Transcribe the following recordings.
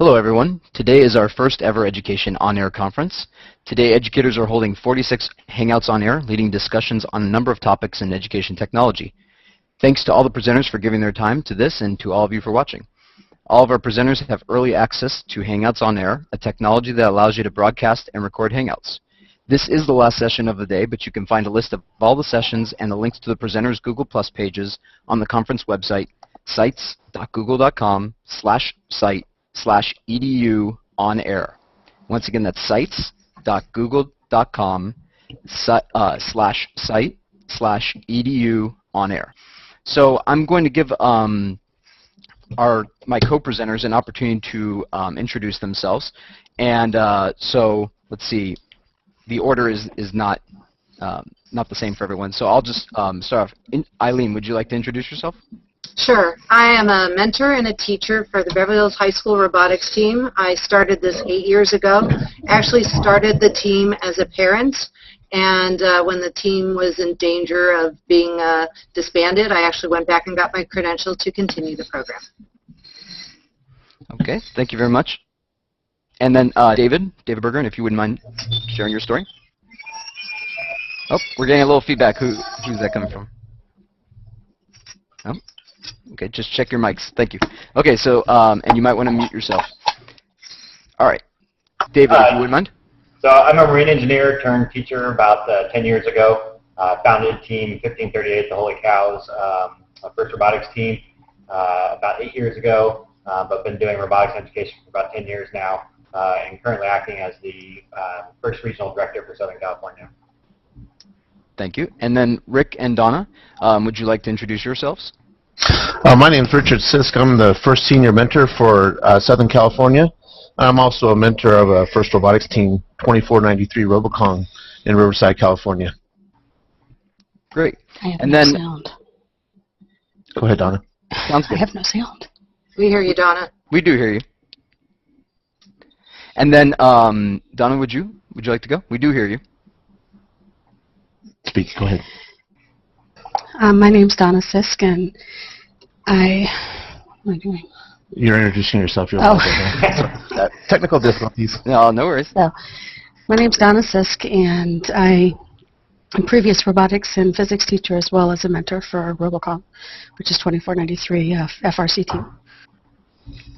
Hello everyone. Today is our first ever Education On Air conference. Today educators are holding 46 Hangouts on Air, leading discussions on a number of topics in education technology. Thanks to all the presenters for giving their time to this and to all of you for watching. All of our presenters have early access to Hangouts on Air, a technology that allows you to broadcast and record Hangouts. This is the last session of the day, but you can find a list of all the sessions and the links to the presenters' Google Plus pages on the conference website, sites.google.com/site/EduOnAir. Once again, that's sites.google.com/site/EduOnAir. So I'm going to give my co-presenters an opportunity to introduce themselves. And so let's see, the order is not the same for everyone. So I'll just start off. Eileen, would you like to introduce yourself? Sure. I am a mentor and a teacher for the Beverly Hills High School robotics team. I started this 8 years ago. Actually started the team as a parent, and when the team was in danger of being disbanded, I actually went back and got my credentials to continue the program. Okay, thank you very much. And then David Berger, and if you wouldn't mind sharing your story. Oh, we're getting a little feedback. Who's that coming from? Oh. Okay, just check your mics. Thank you. Okay, so, and you might want to mute yourself. All right. David, if you wouldn't mind. So I'm a marine engineer turned teacher about 10 years ago. Founded Team 1538, the Holy Cows, a first robotics team, about 8 years ago, but been doing robotics education for about 10 years now, and currently acting as the first regional director for Southern California. Thank you. And then Rick and Donna, would you like to introduce yourselves? My name is Richard Sisk. I'm the first senior mentor for Southern California. I'm also a mentor of a first robotics team, 2493 Robocon in Riverside, California. Great. I have and no then, sound. Go ahead, Donna. Sounds good. I have no sound. We hear you, Donna. We do hear you. And then, Donna, would you like to go? We do hear you. Speak. Go ahead. My name's Donna Sisk, and what am I doing? You're introducing yourself. You're technical difficulties. No worries. So, my name's Donna Sisk, and I'm a previous robotics and physics teacher as well as a mentor for Robocom, which is 2493 FRC team.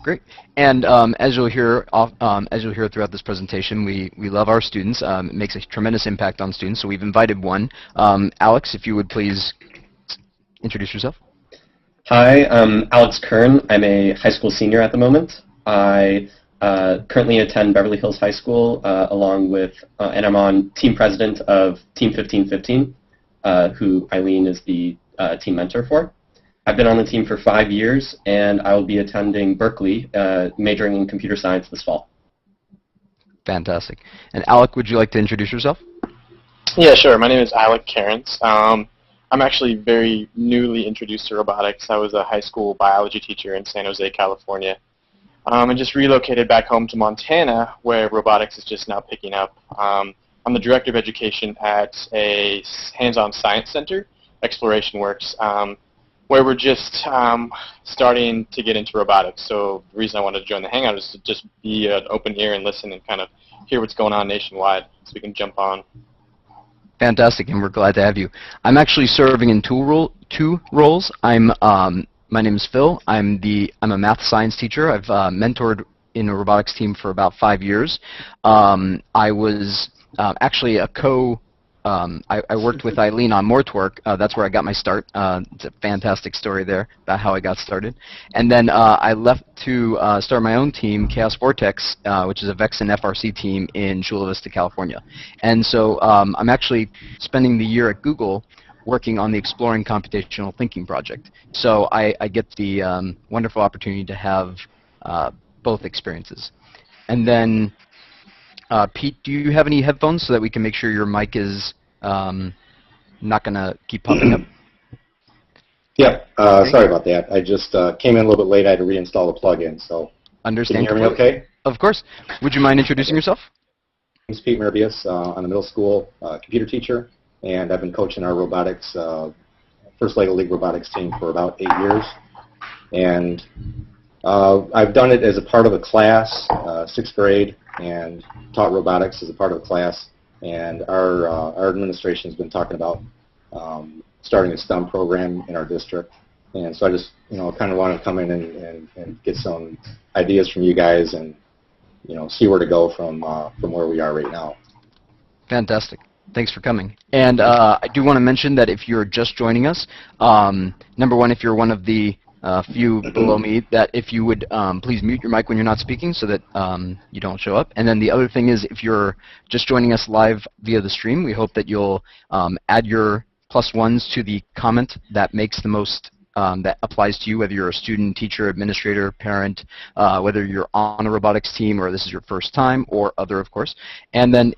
Great. And as you'll hear throughout this presentation, we love our students. It makes a tremendous impact on students. So we've invited one. Alex, if you would please introduce yourself. Hi, I'm Alec Karent. I'm a high school senior at the moment. I currently attend Beverly Hills High School along with, and I'm on team president of Team 1515, who Eileen is the team mentor for. I've been on the team for 5 years, and I will be attending Berkeley, majoring in computer science this fall. Fantastic. And Alec, would you like to introduce yourself? Yeah, sure. My name is Alec Karent. I'm actually very newly introduced to robotics. I was a high school biology teacher in San Jose, California, and just relocated back home to Montana, where robotics is just now picking up. I'm the director of education at a hands-on science center, Exploration Works, where we're just starting to get into robotics. So the reason I wanted to join the Hangout is to just be an open ear and listen and kind of hear what's going on nationwide so we can jump on. Fantastic, and we're glad to have you. I'm actually serving in two roles. My name is Phil. I'm a math science teacher. I've mentored in a robotics team for about 5 years. I was actually a I worked with Eileen on Mortwork. That's where I got my start. It's a fantastic story there about how I got started. And then I left to start my own team, Chaos Vortex, which is a Vex and FRC team in Chula Vista, California. And so I'm actually spending the year at Google working on the Exploring Computational Thinking project. So I get the wonderful opportunity to have both experiences. And then Pete, do you have any headphones so that we can make sure your mic is not going to keep popping up? Yeah, sorry about that. I just came in a little bit late. I had to reinstall the plug-in. So Understand. Can you hear me okay? Of course. Would you mind introducing yourself? My name is Pete Merbius. I'm a middle school computer teacher, and I've been coaching our robotics, first Lego League robotics team for about 8 years. And I've done it as a part of a class, 6th grade, and taught robotics as a part of a class. And our administration has been talking about starting a STEM program in our district. And so I just, kind of want to come in and get some ideas from you guys and, see where to go from where we are right now. Fantastic. Thanks for coming. And I do want to mention that if you're just joining us, number one, if you're one of the few below me, that if you would please mute your mic when you're not speaking so that you don't show up. And then the other thing is, if you're just joining us live via the stream, we hope that you'll add your +1s to the comment that makes the most, that applies to you, whether you're a student, teacher, administrator, parent, whether you're on a robotics team or this is your first time, or other, of course. And then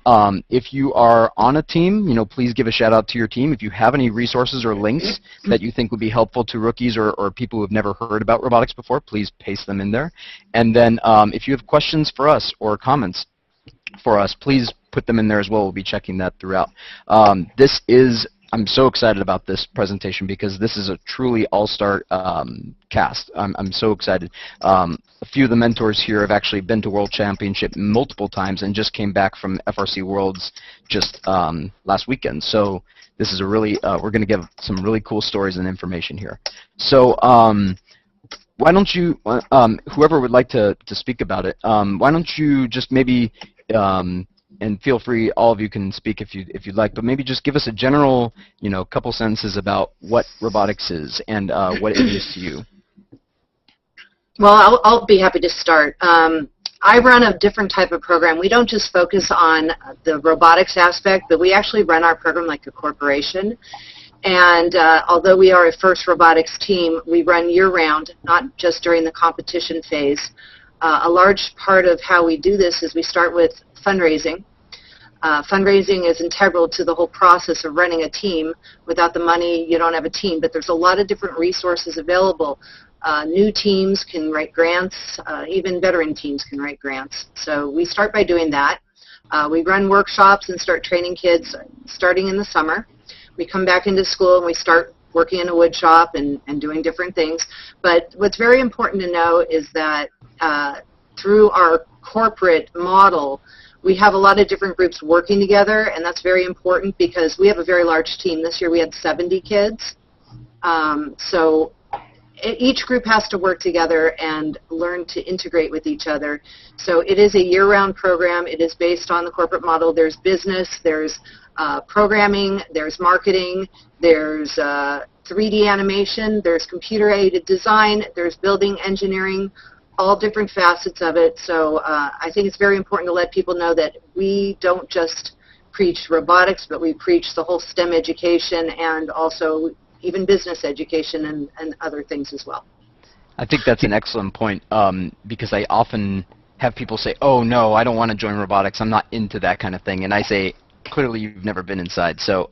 if you are on a team, please give a shout out to your team. If you have any resources or links that you think would be helpful to rookies or people who have never heard about robotics before, please paste them in there. And then if you have questions for us or comments for us, please put them in there as well. We'll be checking that throughout. I'm so excited about this presentation because this is a truly all-star cast. I'm so excited. A few of the mentors here have actually been to World Championship multiple times and just came back from FRC Worlds just last weekend. So this is a really, we're going to give some really cool stories and information here. So why don't you, whoever would like to speak about it, why don't you just maybe, and feel free, all of you can speak if you'd like, but maybe just give us a general, couple sentences about what robotics is and what it is to you. Well, I'll be happy to start. I run a different type of program. We don't just focus on the robotics aspect, but we actually run our program like a corporation. And although we are a FIRST robotics team, we run year-round, not just during the competition phase. A large part of how we do this is we start with fundraising. Fundraising is integral to the whole process of running a team. Without the money, you don't have a team, but there's a lot of different resources available. New teams can write grants, even veteran teams can write grants. So we start by doing that. We run workshops and start training kids starting in the summer. We come back into school and we start working in a wood shop and doing different things. But what's very important to know is that through our corporate model, we have a lot of different groups working together, and that's very important because we have a very large team. This year we had 70 kids. So each group has to work together and learn to integrate with each other. So it is a year-round program. It is based on the corporate model. There's business, there's programming, there's marketing, there's 3D animation, there's computer-aided design, there's building engineering, all different facets of it. So I think it's very important to let people know that we don't just preach robotics, but we preach the whole STEM education and also even business education and other things as well. I think that's an excellent point because I often have people say, oh no, I don't want to join robotics, I'm not into that kind of thing. And I say, clearly you've never been inside. So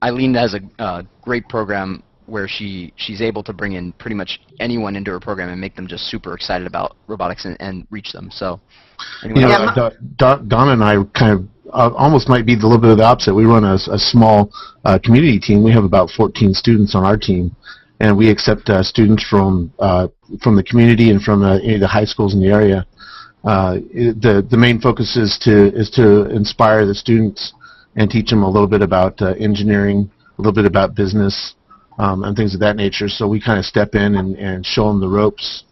Eileen has a great program where she's able to bring in pretty much anyone into her program and make them just super excited about robotics and reach them. So, anyway. Don and I kind of almost might be a little bit of the opposite. We run a small community team. We have about 14 students on our team, and we accept students from the community and from any of the high schools in the area. The main focus is to inspire the students and teach them a little bit about engineering, a little bit about business, and things of that nature. So we kind of step in and show them the ropes,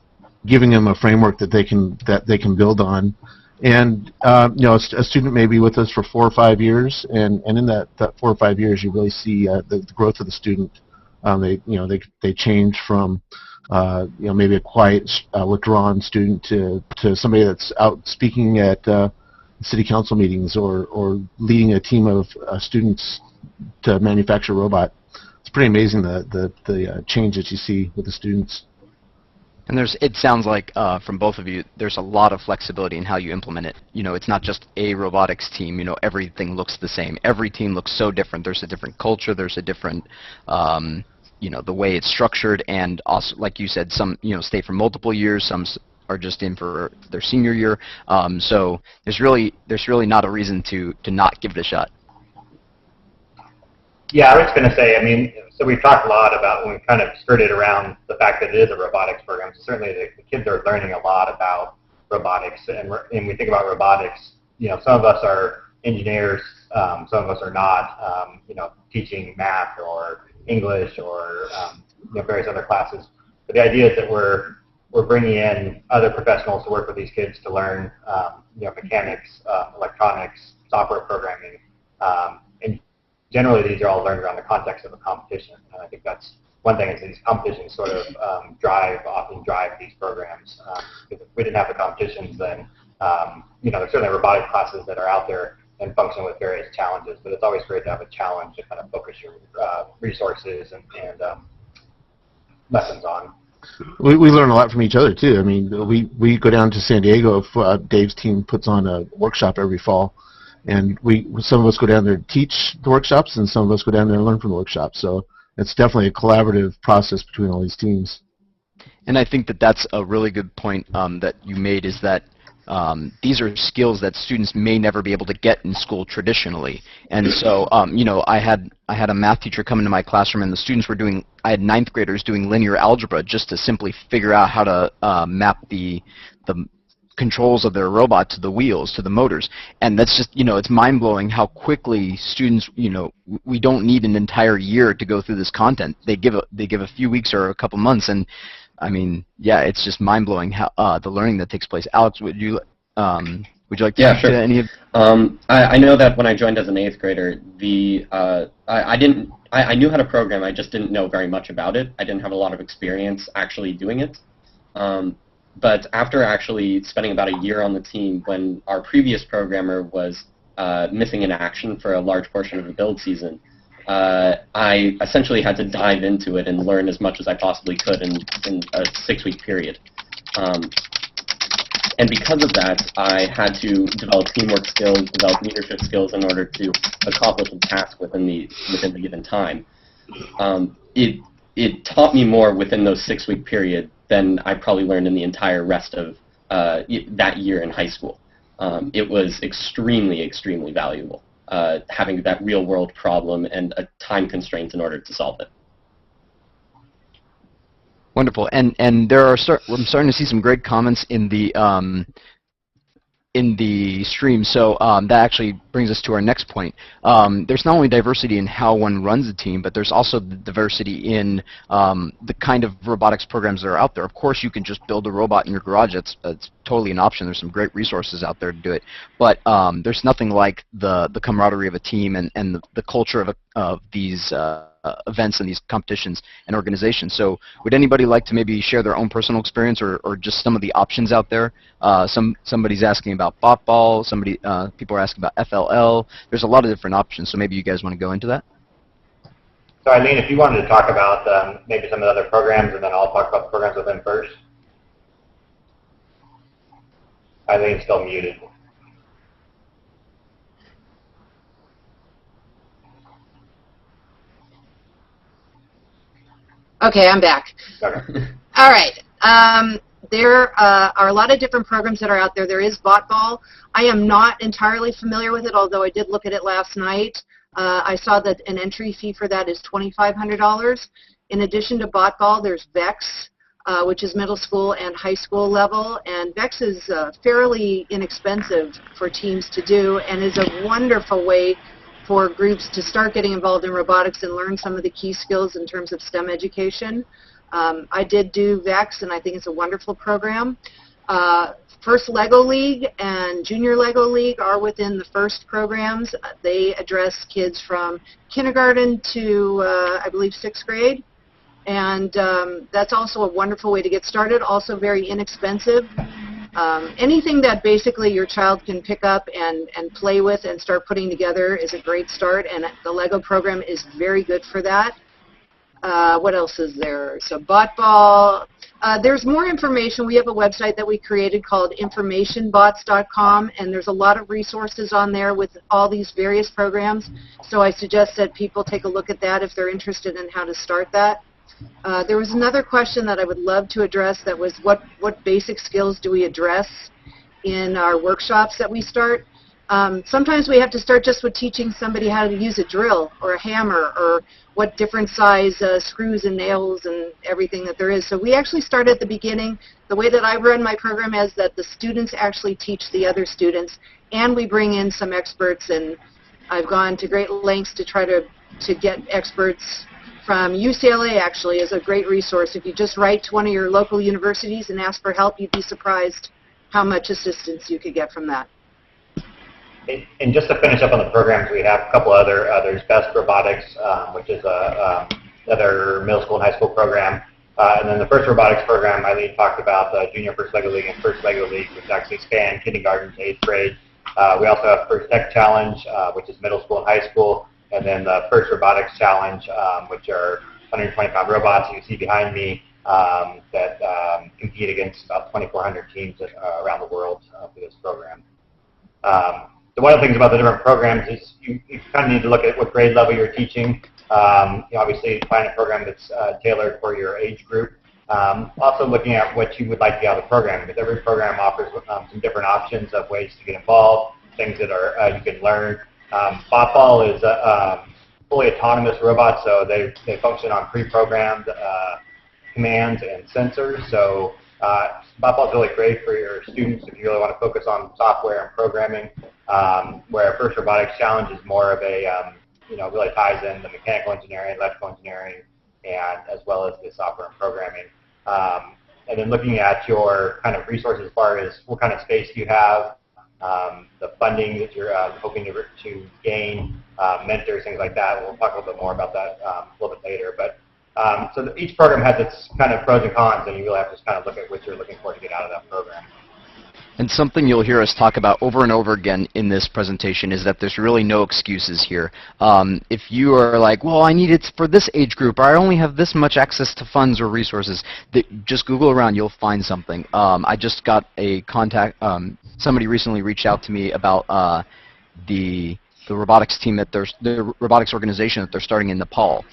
giving them a framework that they can build on. And a student may be with us for 4 or 5 years, and in that 4 or 5 years, you really see the growth of the student. They change from maybe a quiet, withdrawn student to somebody that's out speaking at city council meetings or leading a team of students to manufacture a robot. It's pretty amazing the change that you see with the students. And it sounds like from both of you, there's a lot of flexibility in how you implement it. It's not just a robotics team. Everything looks the same. Every team looks so different. There's a different culture. There's a different, the way it's structured. And also, like you said, some, stay for multiple years. Some are just in for their senior year. So there's really not a reason to not give it a shot. Yeah, I was going to say, I mean, so we've talked a lot about, when we kind of skirted around the fact that it is a robotics program, so certainly the kids are learning a lot about robotics, and we think about robotics, you know, some of us are engineers, some of us are not, you know, teaching math or English or, you know, various other classes. But the idea is that we're bringing in other professionals to work with these kids to learn, you know, mechanics, electronics, software programming, and generally these are all learned around the context of a competition. And I think that's one thing, is these competitions sort of often drive these programs. Because if we didn't have the competitions, then, you know, there's certainly robotic classes that are out there and function with various challenges, but it's always great to have a challenge to kind of focus your resources and lessons on. We learn a lot from each other too. I mean, we go down to San Diego if Dave's team puts on a workshop every fall, and some of us go down there to teach the workshops, and some of us go down there and learn from the workshops. So it's definitely a collaborative process between all these teams. And I think that that's a really good point that you made, is that these are skills that students may never be able to get in school traditionally. And so, you know, I had a math teacher come into my classroom, and the students were doing, I had ninth graders doing linear algebra just to simply figure out how to map the controls of their robot to the wheels, to the motors. And that's just, you know, it's mind-blowing how quickly students, you know, we don't need an entire year to go through this content. They give a few weeks or a couple months, and I mean, yeah, it's just mind-blowing how the learning that takes place. Alex, would you like to sure. to any of? I know that when I joined as an 8th grader, I knew how to program. I just didn't know very much about it. I didn't have a lot of experience actually doing it. But after actually spending about a year on the team, when our previous programmer was missing in action for a large portion of the build season, I essentially had to dive into it and learn as much as I possibly could in a 6-week period. And because of that, I had to develop teamwork skills, develop leadership skills in order to accomplish a task within the given time. It taught me more within those 6-week period than I probably learned in the entire rest of that year in high school. It was extremely, extremely valuable, having that real-world problem and a time constraint in order to solve it. Wonderful. And there are I'm starting to see some great comments in the stream. So that actually brings us to our next point. There's not only diversity in how one runs a team, but there's also the diversity in the kind of robotics programs that are out there. Of course, you can just build a robot in your garage. It's totally an option. There's some great resources out there to do it. But there's nothing like the camaraderie of a team and the culture of these events and these competitions and organizations. So would anybody like to maybe share their own personal experience or just some of the options out there? Somebody's asking about botball. People are asking about FLL. There's a lot of different options. So maybe you guys want to go into that? So Eileen, if you wanted to talk about maybe some of the other programs, and then I'll talk about the programs with them first. Eileen's still muted. Okay, I'm back. Okay. All right. There are a lot of different programs that are out there. There is botball. I am not entirely familiar with it, although I did look at it last night. I saw that an entry fee for that is $2,500. In addition to botball, there's VEX, which is middle school and high school level. And VEX is fairly inexpensive for teams to do and is a wonderful way for groups to start getting involved in robotics and learn some of the key skills in terms of STEM education. I did do VEX, and I think it's a wonderful program. First Lego League and Junior Lego League are within the first programs. They address kids from kindergarten to, I believe, 6th grade. And that's also a wonderful way to get started, also very inexpensive. Anything that basically your child can pick up and play with and start putting together is a great start, and the Lego program is very good for that. What else is there? So botball. There's more information. We have a website that we created called informationbots.com, and there's a lot of resources on there with all these various programs. So I suggest that people take a look at that if they're interested in how to start that. There was another question that I would love to address that was what basic skills do we address in our workshops that we start? Sometimes we have to start just with teaching somebody how to use a drill or a hammer or what different size screws and nails and everything that there is. So we actually start at the beginning. The way that I run my program is that the students actually teach the other students, and we bring in some experts, and I've gone to great lengths to try to get experts from UCLA. Actually is a great resource. If you just write to one of your local universities and ask for help, you'd be surprised how much assistance you could get from that. And just to finish up on the programs, we have a couple other. There's Best Robotics, which is another middle school and high school program. And then the First Robotics program, Eileen talked about the Junior First Lego League and First Lego League, which actually span kindergarten to 8th grade. We also have First Tech Challenge, which is middle school and high school. And then the First Robotics Challenge, which are 125 robots you see behind me that compete against about 2,400 teams around the world for this program. So one of the things about the different programs is you kind of need to look at what grade level you're teaching. You obviously find a program that's tailored for your age group. Also looking at what you would like to get out of the program, because every program offers some different options of ways to get involved, things that are you can learn. Botball is fully autonomous robots, so they function on pre-programmed commands and sensors. So Botball is really great for your students if you really want to focus on software and programming, where First Robotics Challenge is more of a, really ties in the mechanical engineering, electrical engineering, and as well as the software and programming. And then looking at your kind of resources as far as what kind of space do you have, the funding that you're hoping to gain, mentors, things like that. We'll talk a little bit more about that a little bit later. But so each program has its kind of pros and cons, and you really have to just kind of look at what you're looking for to get out of that program. And something you'll hear us talk about over and over again in this presentation is that there's really no excuses here. If you are like, well, I need it for this age group, or I only have this much access to funds or resources, just Google around, you'll find something. I just got a contact, somebody recently reached out to me about the robotics team the robotics organization that they're starting in Nepal,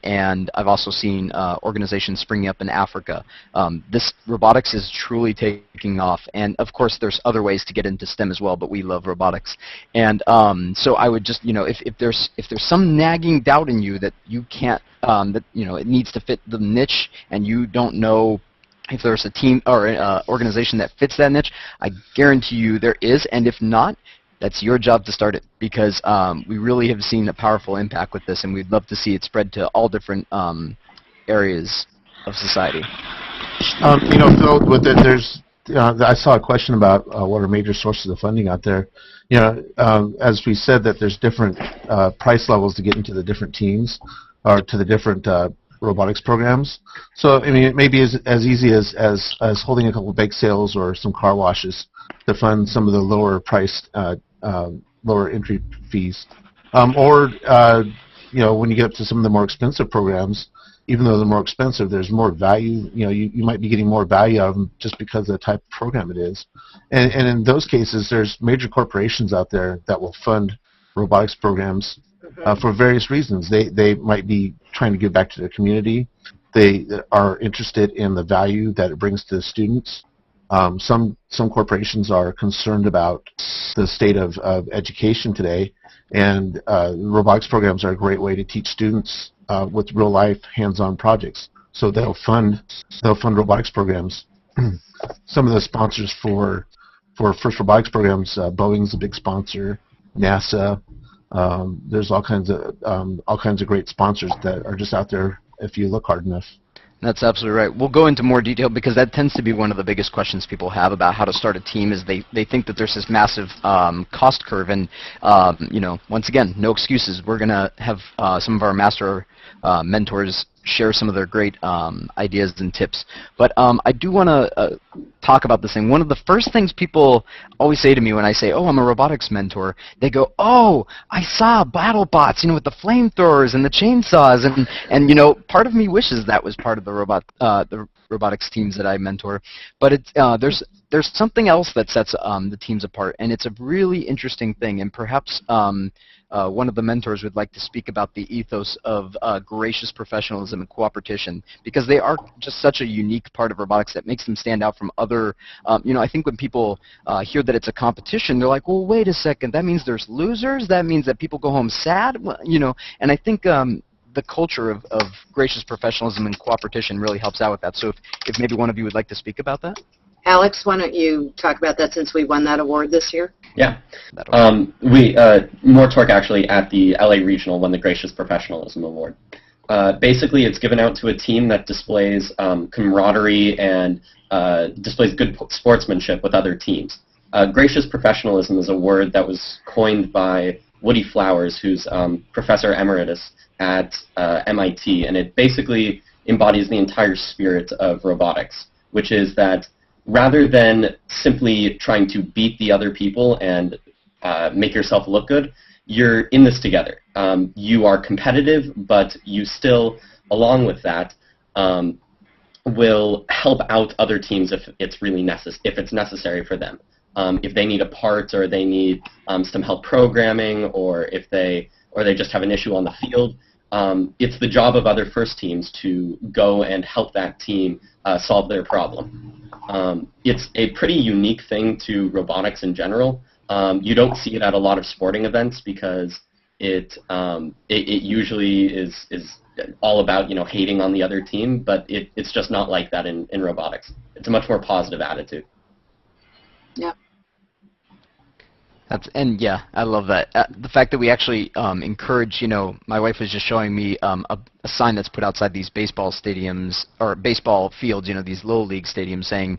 and I've also seen organizations springing up in Africa. This robotics is truly taking off, and of course there's other ways to get into STEM as well, but we love robotics. And so I would just, if there's some nagging doubt in you that you can't, that it needs to fit the niche, and you don't know if there's a team or an organization that fits that niche, I guarantee you there is, and if not, that's your job to start it, because we really have seen a powerful impact with this, and we'd love to see it spread to all different areas of society. Phil, with it, there's I saw a question about what are major sources of funding out there. As we said, that there's different price levels to get into the different teams or to the different robotics programs. So I mean, it may be as easy as holding a couple of bake sales or some car washes to fund some of the lower priced lower entry fees, or when you get up to some of the more expensive programs, even though they're more expensive, there's more value. You might be getting more value out of them just because of the type of program it is. And in those cases, there's major corporations out there that will fund robotics programs for various reasons. They might be trying to give back to their community. They are interested in the value that it brings to the students. Some corporations are concerned about the state of education today, and robotics programs are a great way to teach students with real life hands-on projects. So they'll fund robotics programs. Some of the sponsors for First Robotics programs, Boeing's a big sponsor, NASA. There's all kinds of great sponsors that are just out there if you look hard enough. That's absolutely right. We'll go into more detail, because that tends to be one of the biggest questions people have about how to start a team, is they think that there's this massive cost curve, and once again, no excuses. We're going to have some of our master mentors share some of their great ideas and tips. But I do want to talk about this thing. One of the first things people always say to me when I say, oh, I'm a robotics mentor, they go, oh, I saw BattleBots, with the flamethrowers and the chainsaws, and part of me wishes that was part of the robotics teams that I mentor. But it's there's something else that sets the teams apart, and it's a really interesting thing, and perhaps one of the mentors would like to speak about the ethos of gracious professionalism and cooperation, because they are just such a unique part of robotics that makes them stand out from other, I think when people hear that it's a competition, they're like, well, wait a second, that means there's losers? That means that people go home sad? Well, and I think the culture of gracious professionalism and cooperation really helps out with that. So if maybe one of you would like to speak about that? Alex, why don't you talk about that since we won that award this year? Yeah. Moore actually at the LA Regional won the Gracious Professionalism Award. Basically, it's given out to a team that displays camaraderie and displays good sportsmanship with other teams. Gracious professionalism is a word that was coined by Woody Flowers, who's professor emeritus at MIT, and it basically embodies the entire spirit of robotics, which is that rather than simply trying to beat the other people and make yourself look good, you're in this together. You are competitive, but you still, along with that, will help out other teams if it's really if it's necessary for them. If they need a part, or they need some help programming, or if they just have an issue on the field, it's the job of other first teams to go and help that team solve their problem. It's a pretty unique thing to robotics in general. You don't see it at a lot of sporting events because it usually is all about hating on the other team, but it's just not like that in robotics. It's a much more positive attitude. Yeah. I love that. The fact that we actually encourage, my wife was just showing me a sign that's put outside these baseball stadiums, or baseball fields, these little league stadiums, saying,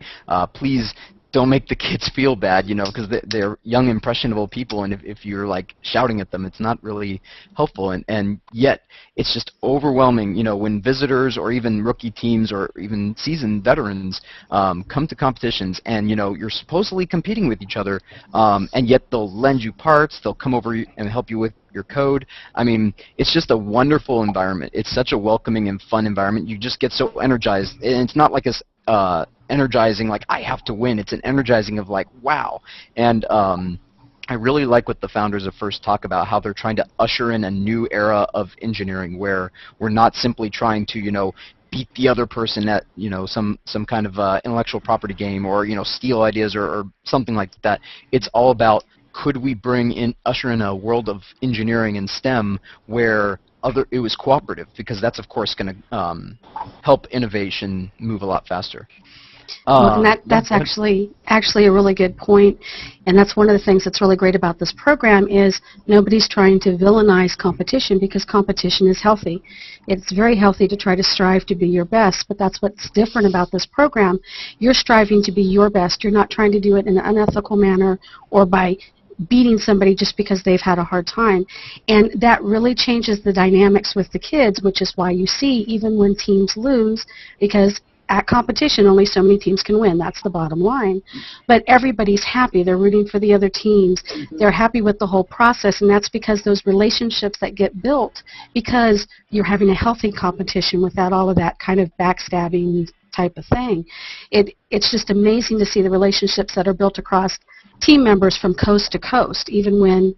please don't make the kids feel bad, because they're young, impressionable people, and if you're like shouting at them, it's not really helpful. And yet, it's just overwhelming, when visitors or even rookie teams or even seasoned veterans come to competitions, and you're supposedly competing with each other, and yet they'll lend you parts, they'll come over and help you with your code. I mean, it's just a wonderful environment. It's such a welcoming and fun environment. You just get so energized, and it's not like a energizing like I have to win. It's an energizing of like wow. And I really like what the founders of FIRST talk about, how they're trying to usher in a new era of engineering where we're not simply trying to beat the other person at some kind of intellectual property game, or steal ideas or something like that. It's all about, could we usher in a world of engineering and STEM where it was cooperative, because that's of course going to help innovation move a lot faster. Well, and that's actually a really good point, and that's one of the things that's really great about this program is nobody's trying to villainize competition, because competition is healthy. It's very healthy to try to strive to be your best, but that's what's different about this program. You're striving to be your best. You're not trying to do it in an unethical manner or by beating somebody just because they've had a hard time. And that really changes the dynamics with the kids, which is why you see even when teams lose, because at competition, only so many teams can win. That's the bottom line. But everybody's happy. They're rooting for the other teams. They're happy with the whole process, and that's because those relationships that get built, because you're having a healthy competition without all of that kind of backstabbing type of thing. It's just amazing to see the relationships that are built across team members from coast to coast, even when,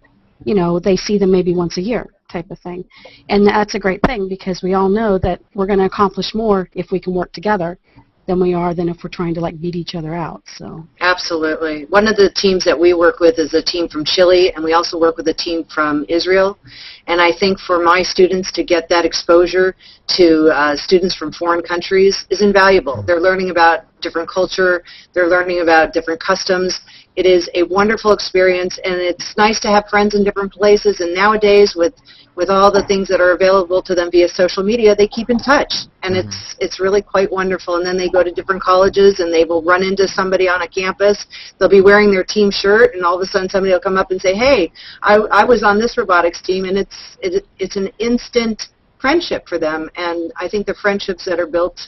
they see them maybe once a year type of thing. And that's a great thing, because we all know that we're going to accomplish more if we can work together than if we're trying to beat each other out. So absolutely. One of the teams that we work with is a team from Chile, and we also work with a team from Israel. And I think for my students to get that exposure to students from foreign countries is invaluable. They're learning about different culture, they're learning about different customs. It is a wonderful experience, and it's nice to have friends in different places, and nowadays with all the things that are available to them via social media, they keep in touch, and it's really quite wonderful. And then they go to different colleges, and they will run into somebody on a campus. They'll be wearing their team shirt, and all of a sudden somebody will come up and say, hey, I was on this robotics team, and it's an instant friendship for them. And I think the friendships that are built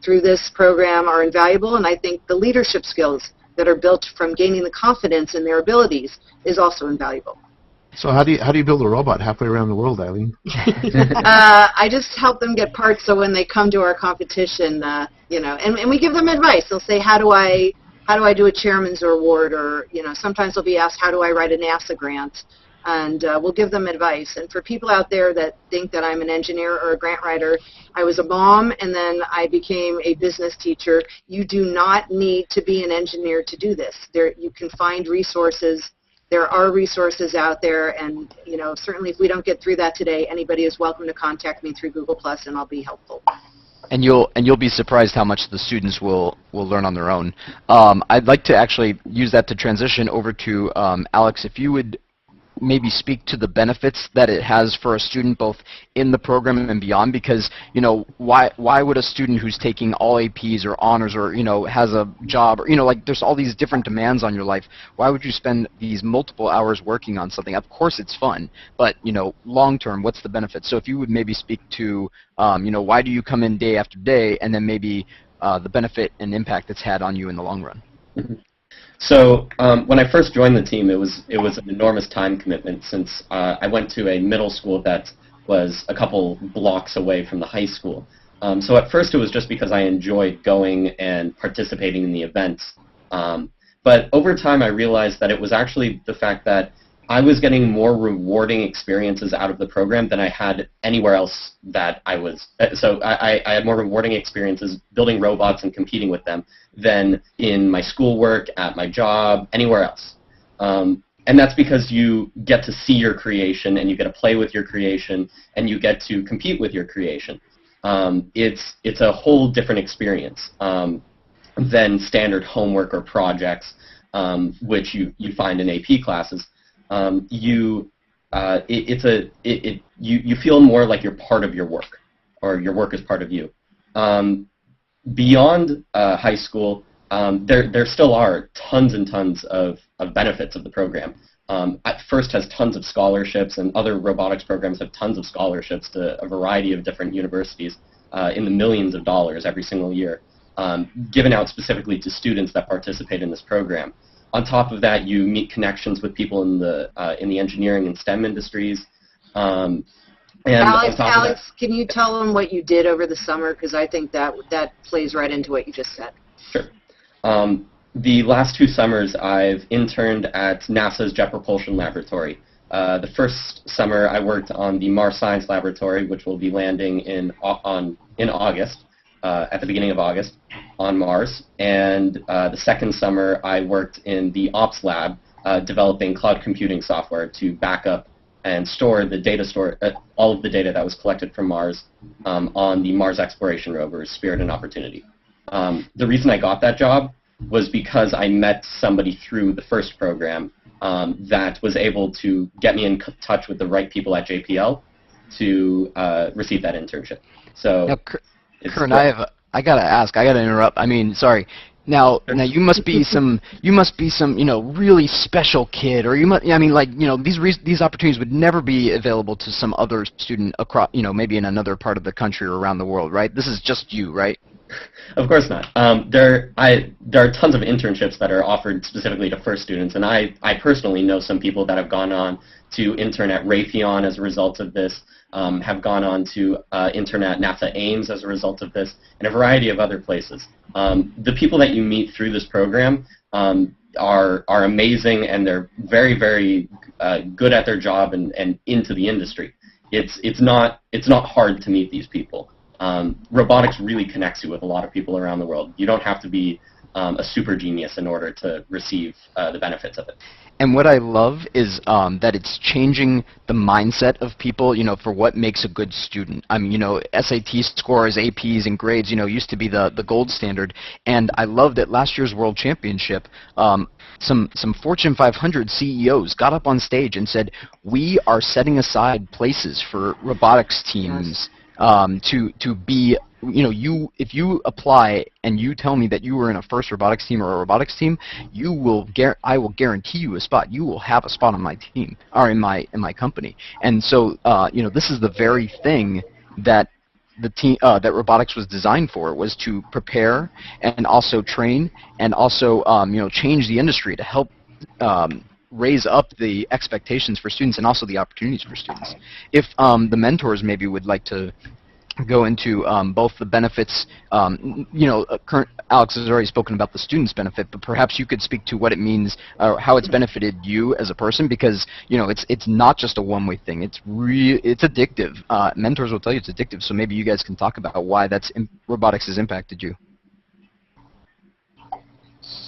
through this program are invaluable, and I think the leadership skills that are built from gaining the confidence in their abilities is also invaluable. So how do you build a robot halfway around the world, Eileen? I just help them get parts, so when they come to our competition, and we give them advice. They'll say, how do I do a chairman's award, or sometimes they'll be asked, how do I write a NASA grant? and we'll give them advice. And for people out there that think that I'm an engineer or a grant writer, I was a mom and then I became a business teacher. You do not need to be an engineer to do this. You can find resources. There are resources out there, and certainly if we don't get through that today, anybody is welcome to contact me through Google Plus, and I'll be helpful. And you'll be surprised how much the students will learn on their own. I'd like to actually use that to transition over to Alex. If you would maybe speak to the benefits that it has for a student both in the program and beyond, because why would a student who's taking all APs or honors or has a job or like there's all these different demands on your life, why would you spend these multiple hours working on something? Of course it's fun, but long term, what's the benefit? So if you would maybe speak to why do you come in day after day, and then maybe the benefit and impact it's had on you in the long run. So when I first joined the team, it was an enormous time commitment, since I went to a middle school that was a couple blocks away from the high school. So at first it was just because I enjoyed going and participating in the events. But over time I realized that it was actually the fact that I was getting more rewarding experiences out of the program than I had anywhere else that I was. So I had more rewarding experiences building robots and competing with them than in my schoolwork, at my job, anywhere else. And that's because you get to see your creation, and you get to play with your creation, and you get to compete with your creation. It's a whole different experience than standard homework or projects, which you find in AP classes. You feel more like you're part of your work, or your work is part of you. Beyond high school, there still are tons and tons of benefits of the program. At FIRST has tons of scholarships, and other robotics programs have tons of scholarships to a variety of different universities in the millions of dollars every single year, given out specifically to students that participate in this program. On top of that, you meet connections with people in the engineering and STEM industries. Alex, can you tell them what you did over the summer? Because I think that plays right into what you just said. Sure. The last 2 summers, I've interned at NASA's Jet Propulsion Laboratory. The first summer, I worked on the Mars Science Laboratory, which will be landing in August. At the beginning of August on Mars, and the second summer I worked in the Ops Lab developing cloud computing software to back up and store all of the data that was collected from Mars on the Mars exploration rovers Spirit and Opportunity. The reason I got that job was because I met somebody through the FIRST program that was able to get me in touch with the right people at JPL to receive that internship. So. Now, Kern, I gotta ask. I gotta interrupt. I mean, sorry. Now you must be some really special kid, or these opportunities would never be available to some other student across, maybe in another part of the country or around the world, right? This is just you, right? Of course not. There are tons of internships that are offered specifically to FIRST students, and I personally know some people that have gone on to intern at Raytheon as a result of this, have gone on to intern at NASA Ames as a result of this, and a variety of other places. The people that you meet through this program are amazing, and they're very, very good at their job and into the industry. It's not hard to meet these people. Robotics really connects you with a lot of people around the world. You don't have to be a super genius in order to receive the benefits of it. And what I love is that it's changing the mindset of people, for what makes a good student. I mean, SAT scores, APs, and grades, used to be the gold standard. And I love that last year's World Championship, some Fortune 500 CEOs got up on stage and said, we are setting aside places for robotics teams to be, if you apply and you tell me that you were in a FIRST robotics team or a robotics team, I will guarantee you a spot. You will have a spot on my team or in my company. And so, this is the very thing that the team that robotics was designed for, was to prepare and also train and also change the industry to help raise up the expectations for students and also the opportunities for students. If the mentors maybe would like to go into both the benefits, current Alex has already spoken about the student's benefit, but perhaps you could speak to what it means, or how it's benefited you as a person, because, it's not just a one-way thing. It's addictive. Mentors will tell you it's addictive, so maybe you guys can talk about why robotics has impacted you.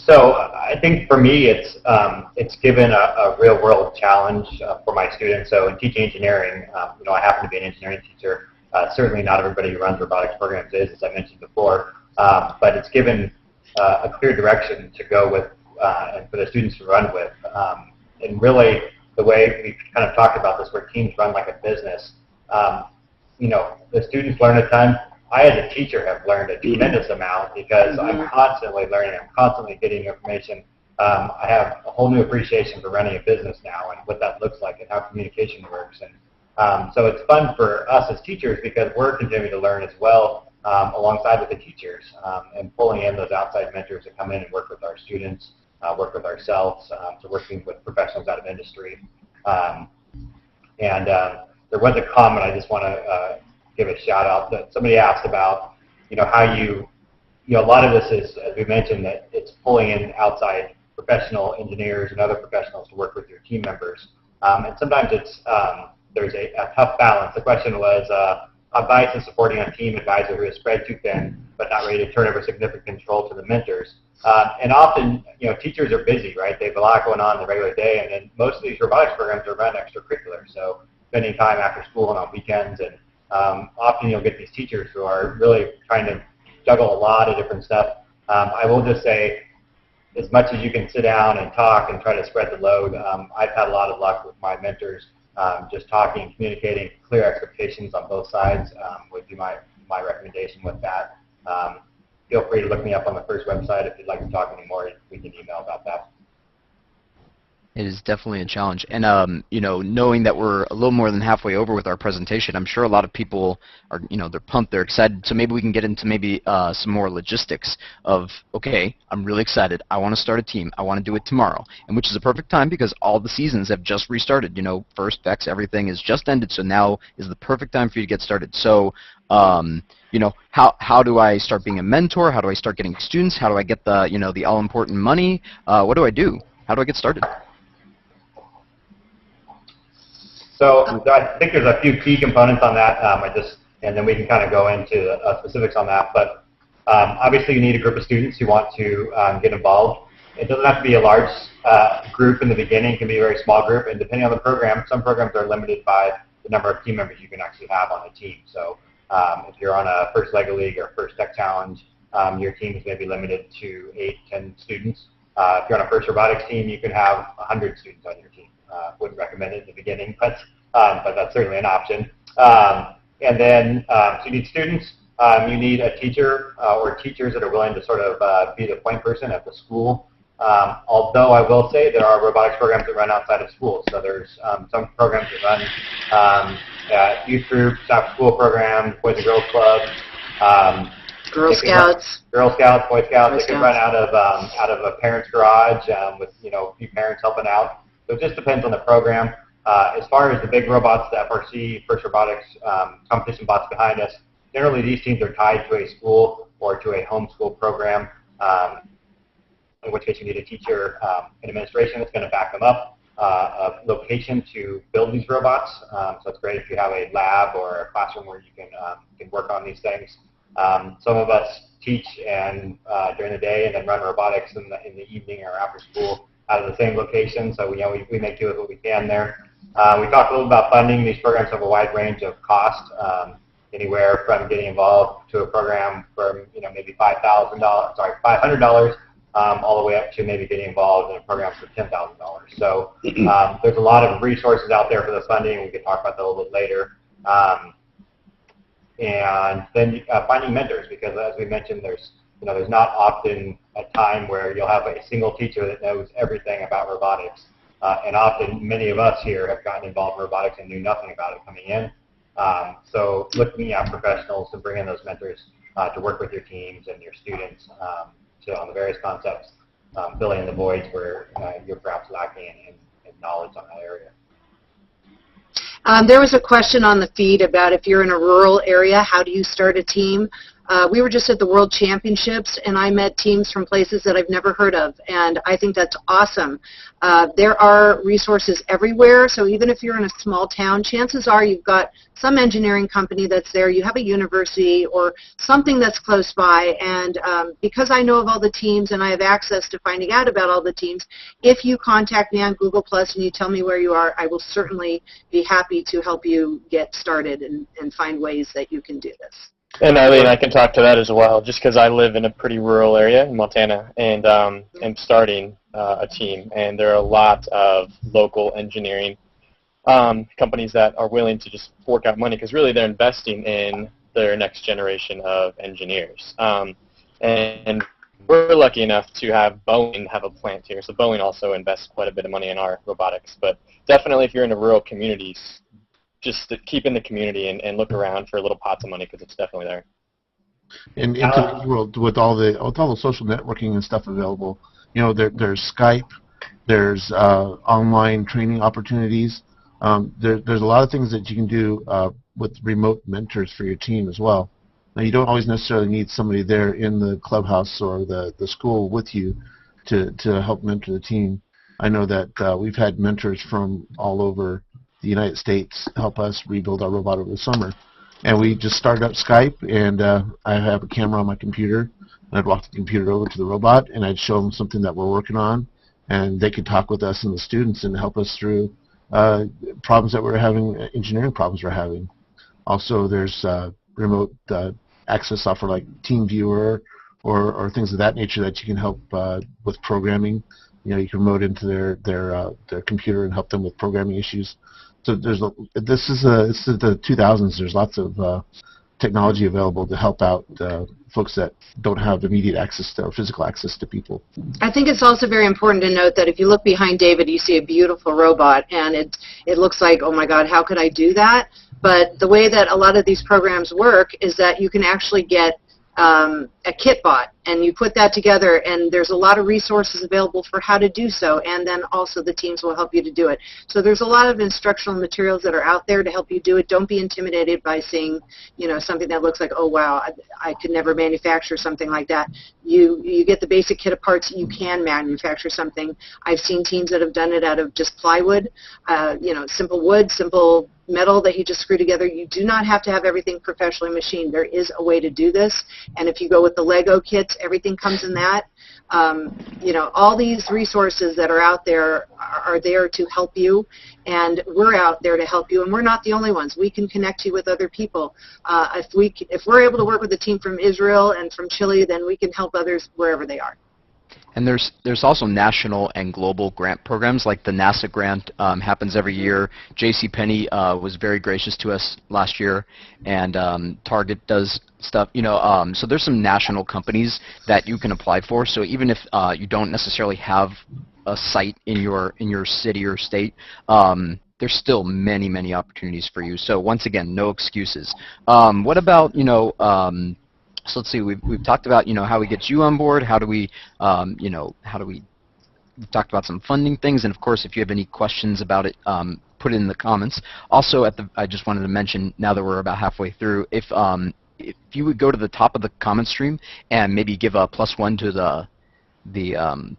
So I think for me, it's given a real-world challenge for my students. So in teaching engineering, I happen to be an engineering teacher. Certainly not everybody who runs robotics programs is, as I mentioned before, but it's given a clear direction to go with and for the students to run with. And really, the way we kind of talked about this, where teams run like a business, the students learn a ton. I, as a teacher, have learned a tremendous amount because I'm constantly learning. I'm constantly getting information. I have a whole new appreciation for running a business now and what that looks like and how communication works. And so it's fun for us as teachers because we're continuing to learn as well alongside with the teachers and pulling in those outside mentors that come in and work with our students, work with ourselves, so working with professionals out of industry. There was a comment I just want to give a shout out that somebody asked about, how a lot of this is, as we mentioned, that it's pulling in outside professional engineers and other professionals to work with your team members. And sometimes there's a tough balance. The question was, advice is supporting a team advisor who is spread too thin but not ready to turn over significant control to the mentors. And often, teachers are busy, right? They have a lot going on in the regular day, and then most of these robotics programs are run extracurricular, so spending time after school and on weekends, and often you'll get these teachers who are really trying to juggle a lot of different stuff. I will just say, as much as you can sit down and talk and try to spread the load, I've had a lot of luck with my mentors. Just talking, communicating, clear expectations on both sides would be my recommendation with that. Feel free to look me up on the FIRST website if you'd like to talk anymore. We can email about that. It is definitely a challenge. And, knowing that we're a little more than halfway over with our presentation, I'm sure a lot of people are, they're pumped, they're excited. So maybe we can get into some more logistics of, okay, I'm really excited. I want to start a team. I want to do it tomorrow. And which is a perfect time because all the seasons have just restarted. First, Vex, everything has just ended. So now is the perfect time for you to get started. So, how do I start being a mentor? How do I start getting students? How do I get the all-important money? What do I do? How do I get started? So I think there's a few key components on that, and then we can kind of go into specifics on that. But obviously, you need a group of students who want to get involved. It doesn't have to be a large group in the beginning. It can be a very small group, and depending on the program, some programs are limited by the number of team members you can actually have on a team. So if you're on a First Lego League or First Tech Challenge, your team is maybe limited to 8, 10 students. If you're on a First Robotics team, you can have 100 students on your team. Wouldn't recommend it in the beginning, but that's certainly an option. And then, so you need students. You need a teacher or teachers that are willing to sort of be the point person at the school. Although I will say there are robotics programs that run outside of schools. So there's some programs that run youth groups, after school programs, Boys and Girls Club. Girl Scouts. Girl Scouts, Boy Scouts. They can run out of a parent's garage with a few parents helping out. So it just depends on the program. As far as the big robots, the FRC, First Robotics competition bots behind us, generally these teams are tied to a school or to a homeschool program, in which case you need a teacher in administration that's going to back them up, a location to build these robots. So it's great if you have a lab or a classroom where you can work on these things. Some of us teach during the day and then run robotics in the evening or after school out of the same location, so we make do with what we can there. We talked a little about funding. These programs have a wide range of cost, anywhere from getting involved to a program from maybe $500, all the way up to maybe getting involved in a program for $10,000. So there's a lot of resources out there for the funding. We can talk about that a little bit later. And then finding mentors, because as we mentioned, there's not often a time where you'll have a single teacher that knows everything about robotics. And often, many of us here have gotten involved in robotics and knew nothing about it coming in. So looking at professionals to bring in those mentors to work with your teams and your students on the various concepts, filling in the voids where you're perhaps lacking in knowledge on that area. There was a question on the feed about if you're in a rural area, how do you start a team? We were just at the World Championships, and I met teams from places that I've never heard of, and I think that's awesome. There are resources everywhere, so even if you're in a small town, chances are you've got some engineering company that's there, you have a university or something that's close by, and because I know of all the teams and I have access to finding out about all the teams, if you contact me on Google Plus and you tell me where you are, I will certainly be happy to help you get started and find ways that you can do this. And Eileen, I can talk to that as well, just because I live in a pretty rural area in Montana, and am starting a team, and there are a lot of local engineering companies that are willing to just fork out money, because really they're investing in their next generation of engineers. And we're lucky enough to have Boeing have a plant here, so Boeing also invests quite a bit of money in our robotics. But definitely if you're in a rural communities, just to keep in the community and look around for little pots of money, because it's definitely there. In today's world, with all the social networking and stuff available, you know, there's Skype, there's online training opportunities. There's a lot of things that you can do with remote mentors for your team as well. Now, you don't always necessarily need somebody there in the clubhouse or the school with you to help mentor the team. I know that we've had mentors from all over the United States help us rebuild our robot over the summer. And we just started up Skype, and I have a camera on my computer, and I'd walk the computer over to the robot, and I'd show them something that we're working on, and they could talk with us and the students and help us through problems that we're having, engineering problems we're having. Also, there's remote access software like TeamViewer or things of that nature that you can help with programming. You know, you can remote into their computer and help them with programming issues. So this is the 2000s. There's lots of technology available to help out folks that don't have immediate access to or physical access to people. I think it's also very important to note that if you look behind David, you see a beautiful robot, and it looks like, oh my God, how could I do that? But the way that a lot of these programs work is that you can actually get a kit bot, and you put that together, and there's a lot of resources available for how to do so, and then also the teams will help you to do it. So there's a lot of instructional materials that are out there to help you do it. Don't be intimidated by seeing, you know, something that looks like, oh wow, I could never manufacture something like that. You get the basic kit of parts, you can manufacture something. I've seen teams that have done it out of just plywood, you know, simple wood, simple metal that you just screw together. You do not have to have everything professionally machined. There is a way to do this, and if you go with the Lego kits, everything comes in that. You know, all these resources that are out there are there to help you, and we're out there to help you, and we're not the only ones. We can connect you with other people. If we're able to work with a team from Israel and from Chile, then we can help others wherever they are. And there's also national and global grant programs, like the NASA grant happens every year. JCPenney was very gracious to us last year, and Target does stuff. You know, so there's some national companies that you can apply for. So even if you don't necessarily have a site in your city or state, there's still many opportunities for you. So once again, no excuses. What about, you know, so let's see, we've talked about, you know, how we get you on board, how do we, you know, we've talked about some funding things, and of course, if you have any questions about it, put it in the comments. Also, I just wanted to mention, now that we're about halfway through, if you would go to the top of the comment stream and maybe give a +1 to the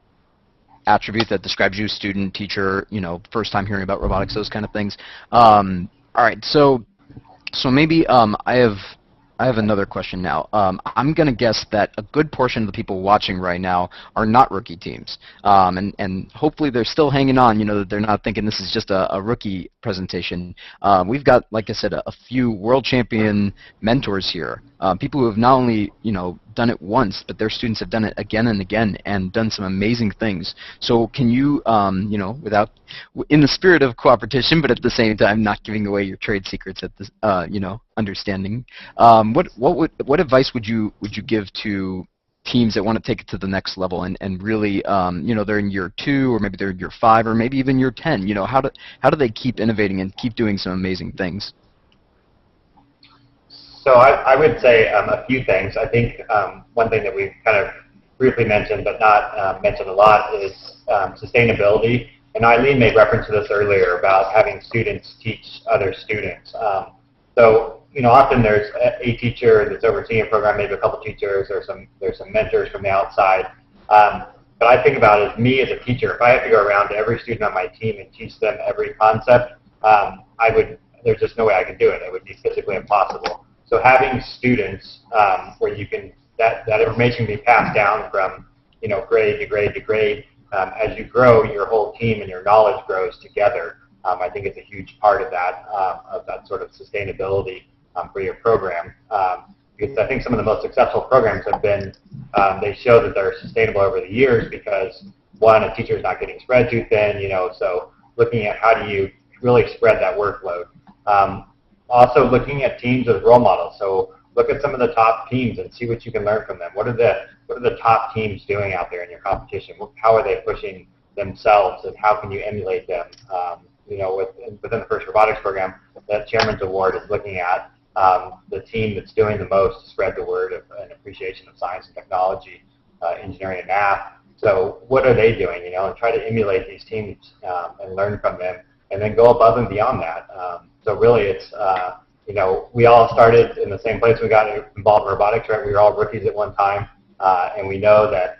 attribute that describes you, student, teacher, you know, first time hearing about robotics, those kind of things. All right, so maybe I have another question now. I'm going to guess that a good portion of the people watching right now are not rookie teams, and hopefully they're still hanging on. You know, that they're not thinking this is just a rookie presentation. We've got, like I said, a few world champion mentors here, people who have not only, you know, done it once, but their students have done it again and again and done some amazing things. So can you, you know, in the spirit of cooperation, but at the same time not giving away your trade secrets at this, you know, understanding, what advice would you give to teams that want to take it to the next level and really, you know, they're in year 2 or maybe they're in year 5 or maybe even year 10? You know, how do they keep innovating and keep doing some amazing things? So I would say a few things. I think one thing that we've kind of briefly mentioned but not mentioned a lot is sustainability. And Eileen made reference to this earlier about having students teach other students. So, often there's a teacher that's overseeing a program, maybe a couple teachers, there's some mentors from the outside. But I think about it as me as a teacher. If I have to go around to every student on my team and teach them every concept, there's just no way I could do it. It would be physically impossible. So having students where you can, that information can be passed down from, grade to grade to grade. As you grow, your whole team and your knowledge grows together. I think it's a huge part of that sort of sustainability for your program. Because I think some of the most successful programs have been, they show that they're sustainable over the years because, one, a teacher is not getting spread too thin, so looking at how do you really spread that workload. Also looking at teams as role models. So look at some of the top teams and see what you can learn from them. What are the top teams doing out there in your competition? How are they pushing themselves, and how can you emulate them? Within the FIRST Robotics program, that Chairman's Award is looking at the team that's doing the most to spread the word of an appreciation of science and technology, engineering and math. So what are they doing, and try to emulate these teams and learn from them, and then go above and beyond that. So really it's, we all started in the same place. We got involved in robotics, right? We were all rookies at one time, and we know that,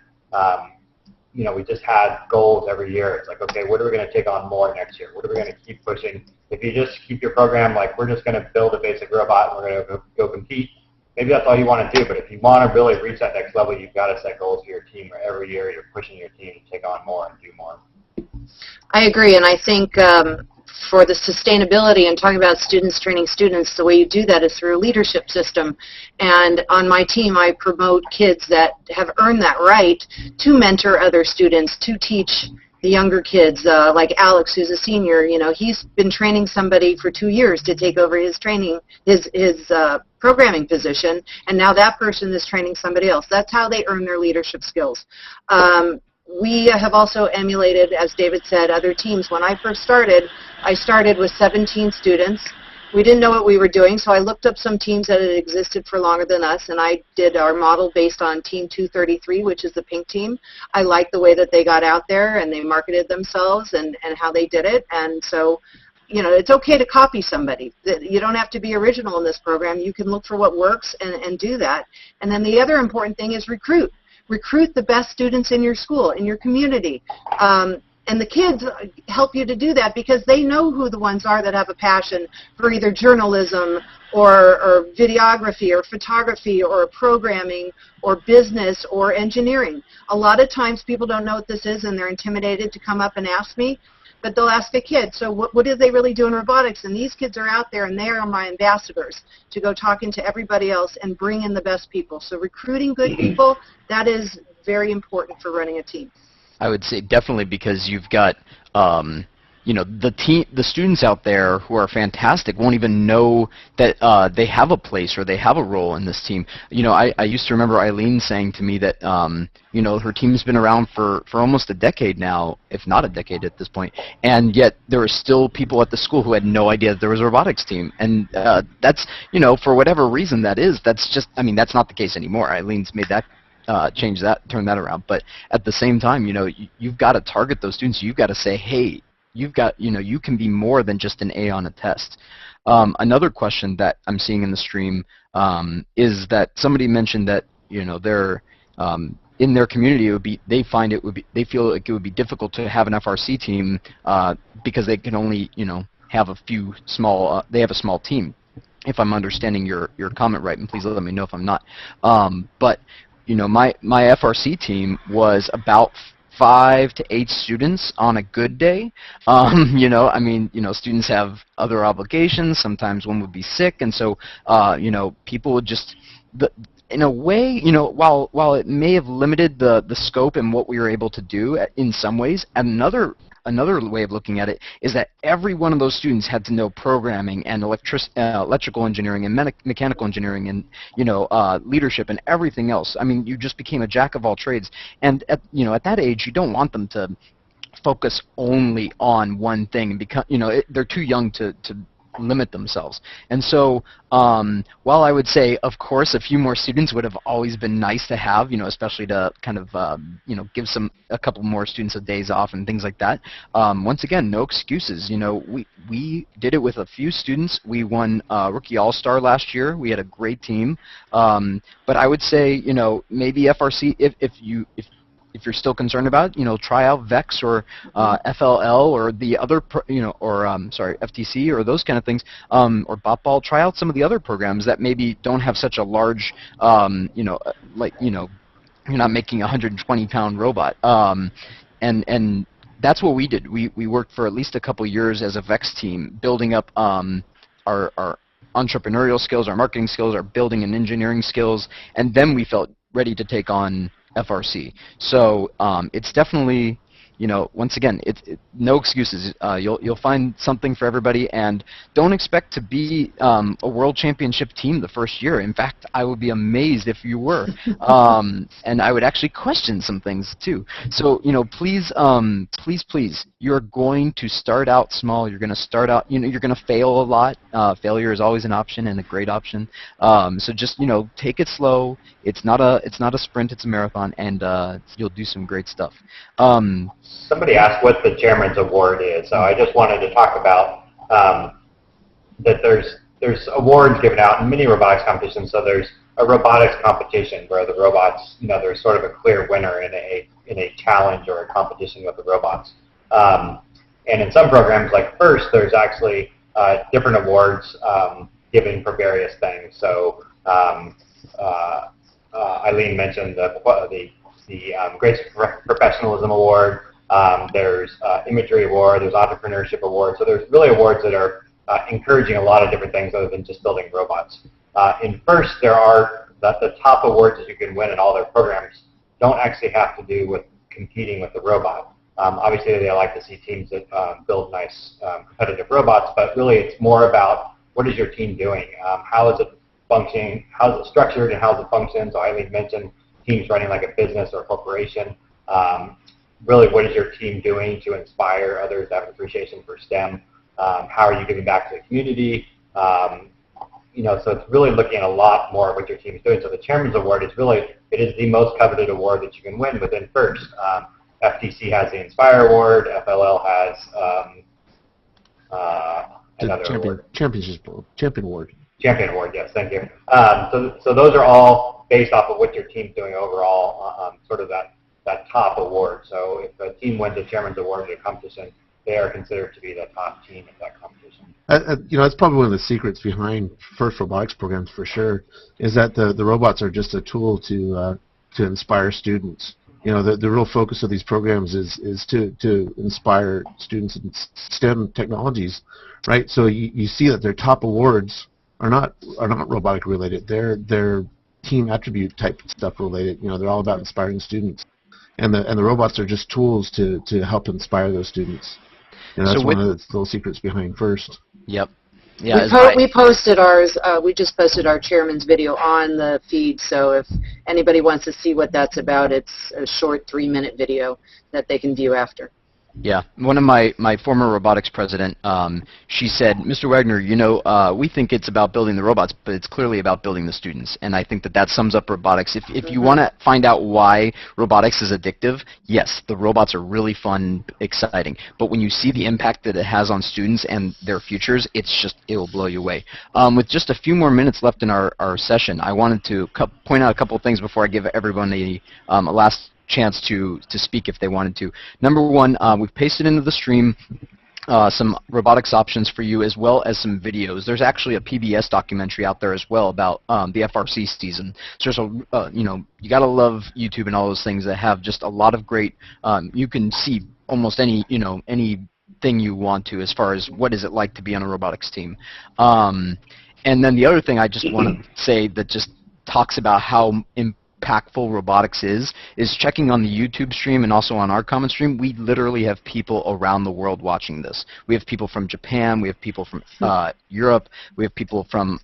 we just had goals every year. It's like, okay, what are we going to take on more next year? What are we going to keep pushing? If you just keep your program like, we're just going to build a basic robot and we're going to go compete, maybe that's all you want to do. But if you want to really reach that next level, you've got to set goals for your team, where every year you're pushing your team to take on more and do more. I agree, and I think for the sustainability and talking about students training students, the way you do that is through a leadership system. And on my team, I promote kids that have earned that right to mentor other students, to teach the younger kids, like Alex, who's a senior. He's been training somebody for 2 years to take over his training, his programming position, and now that person is training somebody else. That's how they earn their leadership skills. We have also emulated, as David said, other teams. When I first started, I started with 17 students. We didn't know what we were doing, so I looked up some teams that had existed for longer than us, and I did our model based on Team 233, which is the pink team. I liked the way that they got out there and they marketed themselves and how they did it. And so, it's okay to copy somebody. You don't have to be original in this program. You can look for what works and do that. And then the other important thing is recruit. Recruit the best students in your school, in your community. And the kids help you to do that because they know who the ones are that have a passion for either journalism or videography or photography or programming or business or engineering. A lot of times people don't know what this is and they're intimidated to come up and ask me, but they'll ask a kid, so what do they really do in robotics? And these kids are out there and they are my ambassadors to go talking to everybody else and bring in the best people. So recruiting good people, that is very important for running a team. I would say definitely, because you've got, the students out there who are fantastic won't even know that they have a place or they have a role in this team. I used to remember Eileen saying to me that, her team's been around for almost a decade now, if not a decade at this point, and yet there are still people at the school who had no idea that there was a robotics team. And that's, for whatever reason that is, that's that's not the case anymore. Eileen's made that change that, turn that around. But at the same time, you've got to target those students. You've got to say, hey, you can be more than just an A on a test. Another question that I'm seeing in the stream is that somebody mentioned that they're in their community they feel like it would be difficult to have an FRC team because they can only have a few small they have a small team. If I'm understanding your comment right, and please let me know if I'm not. But my FRC team was about 5 to 8 students on a good day. Students have other obligations. Sometimes one would be sick, and so people would just, in a way, while it may have limited the scope and what we were able to do in some ways, another way of looking at it is that every one of those students had to know programming and electrical engineering and mechanical engineering and leadership and everything else. You just became a jack of all trades. And at that age, you don't want them to focus only on one thing and become they're too young to limit themselves. And so while I would say, of course, a few more students would have always been nice to have, especially to kind of, give a couple more students a days off and things like that. Once again, no excuses. We did it with a few students. We won Rookie All-Star last year. We had a great team. But I would say, maybe FRC, if you're still concerned about it, try out VEX or FLL or the other, FTC or those kind of things, or BotBall. Try out some of the other programs that maybe don't have such a large, you're not making a 120-pound robot. And that's what we did. We worked for at least a couple years as a VEX team, building up our entrepreneurial skills, our marketing skills, our building and engineering skills, and then we felt ready to take on FRC. So it's definitely, once again, no excuses. You'll find something for everybody, and don't expect to be a world championship team the first year. In fact, I would be amazed if you were, and I would actually question some things too. So please, you're going to start out small. You're going to start out, you're going to fail a lot. Failure is always an option and a great option. So just take it slow. It's not a sprint. It's a marathon, and you'll do some great stuff. Somebody asked what the Chairman's Award is, so I just wanted to talk about that there's awards given out in many robotics competitions. So there's a robotics competition where the robots, there's sort of a clear winner in a challenge or a competition with the robots. And in some programs like FIRST, there's actually different awards given for various things. So Eileen mentioned the Great Professionalism Award. There's Imagery Award. There's Entrepreneurship Award. So there's really awards that are encouraging a lot of different things other than just building robots. In FIRST, there are the top awards that you can win in all their programs don't actually have to do with competing with the robot. Obviously, they like to see teams that build nice competitive robots, but really it's more about what is your team doing? How is it functioning? How is it structured and how does it function? So Eileen mentioned teams running like a business or a corporation. Really, what is your team doing to inspire others to have appreciation for STEM? How are you giving back to the community? So it's really looking at a lot more of what your team is doing. So the Chairman's Award is it is the most coveted award that you can win within FIRST. FTC has the Inspire Award. FLL has another award. Champion Award. Champion Award, yes, thank you. So those are all based off of what your team's doing overall, sort of that top award. So if a team wins a Chairman's Award at a competition, they are considered to be the top team at that competition. That's probably one of the secrets behind FIRST robotics programs for sure, is that the robots are just a tool to inspire students. The real focus of these programs is to inspire students in STEM technologies, right? So you see that their top awards are not robotic related. They're team attribute type stuff related. They're all about inspiring students, and the robots are just tools to help inspire those students. That's one of the little secrets behind FIRST. Yep. Yeah, we posted ours. We just posted our chairman's video on the feed. So if anybody wants to see what that's about, it's a short 3-minute video that they can view after. Yeah, one of my former robotics president, she said, Mr. Wagner, we think it's about building the robots, but it's clearly about building the students. And I think that sums up robotics. If you want to find out why robotics is addictive, yes, the robots are really fun, exciting. But when you see the impact that it has on students and their futures, it will blow you away. With just a few more minutes left in our session, I wanted to point out a couple of things before I give everyone a last chance to speak if they wanted to. Number one, we've pasted into the stream some robotics options for you as well as some videos. There's actually a PBS documentary out there as well about the FRC season. So there's you gotta love YouTube and all those things that have just a lot of great. You can see almost anything you want to as far as what is it like to be on a robotics team. And then the other thing I just want to say that just talks about how impactful robotics is checking on the YouTube stream and also on our common stream. We literally have people around the world watching this. We have people from Japan, we have people from Europe, we have people from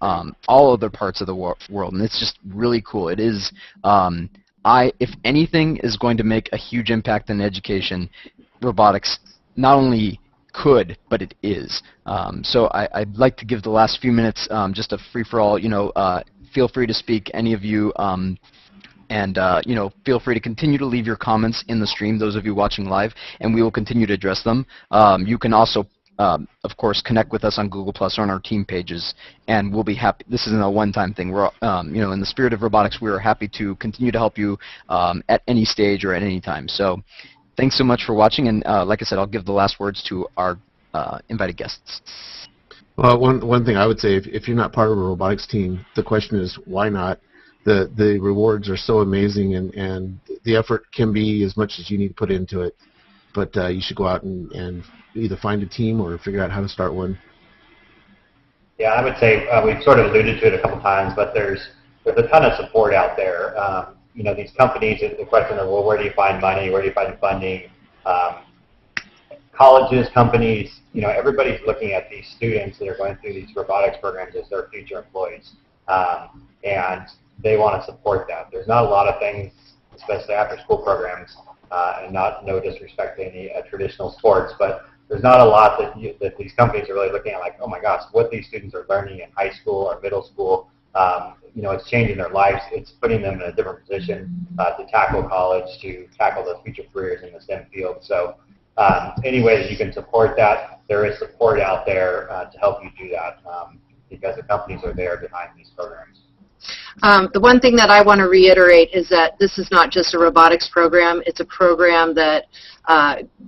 all other parts of the world, and it's just really cool. It is, if anything is going to make a huge impact in education, robotics not only could, but it is. So I'd like to give the last few minutes just a free-for-all. Feel free to speak, any of you, and feel free to continue to leave your comments in the stream, those of you watching live, and we will continue to address them. You can also, of course, connect with us on Google Plus or on our team pages, and we'll be happy. This isn't a one-time thing. We're, in the spirit of robotics, we are happy to continue to help you at any stage or at any time. So, thanks so much for watching, and like I said, I'll give the last words to our invited guests. Well, one thing I would say, if you're not part of a robotics team, the question is why not? The rewards are so amazing, and the effort can be as much as you need to put into it. But you should go out and either find a team or figure out how to start one. Yeah, I would say we've sort of alluded to it a couple times, but there's a ton of support out there. These companies, the question of, well, where do you find money? Where do you find funding? Colleges, companies, everybody's looking at these students that are going through these robotics programs as their future employees. And they want to support that. There's not a lot of things, especially after school programs, and no disrespect to any traditional sports, but there's not a lot that these companies are really looking at, like, oh my gosh, what these students are learning in high school or middle school, it's changing their lives. It's putting them in a different position to tackle college, to tackle those future careers in the STEM field. So any way that you can support that, there is support out there to help you do that because the companies are there behind these programs. The one thing that I want to reiterate is that this is not just a robotics program. It's a program that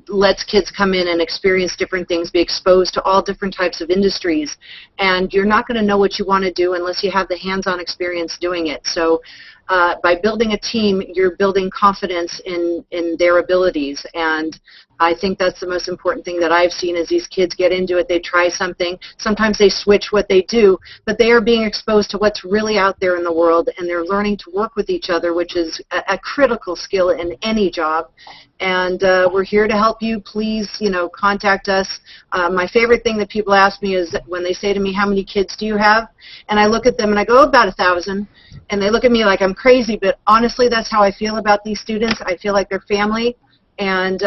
lets kids come in and experience different things, be exposed to all different types of industries. And you're not going to know what you want to do unless you have the hands-on experience doing it. So by building a team, you're building confidence in their abilities. And I think that's the most important thing that I've seen is these kids get into it, they try something, sometimes they switch what they do, but they are being exposed to what's really out there in the world, and they're learning to work with each other, which is a critical skill in any job. And we're here to help you. Please, contact us. My favorite thing that people ask me is when they say to me, how many kids do you have? And I look at them and I go, about 1,000. And they look at me like I'm crazy, but honestly, that's how I feel about these students. I feel like they're family. And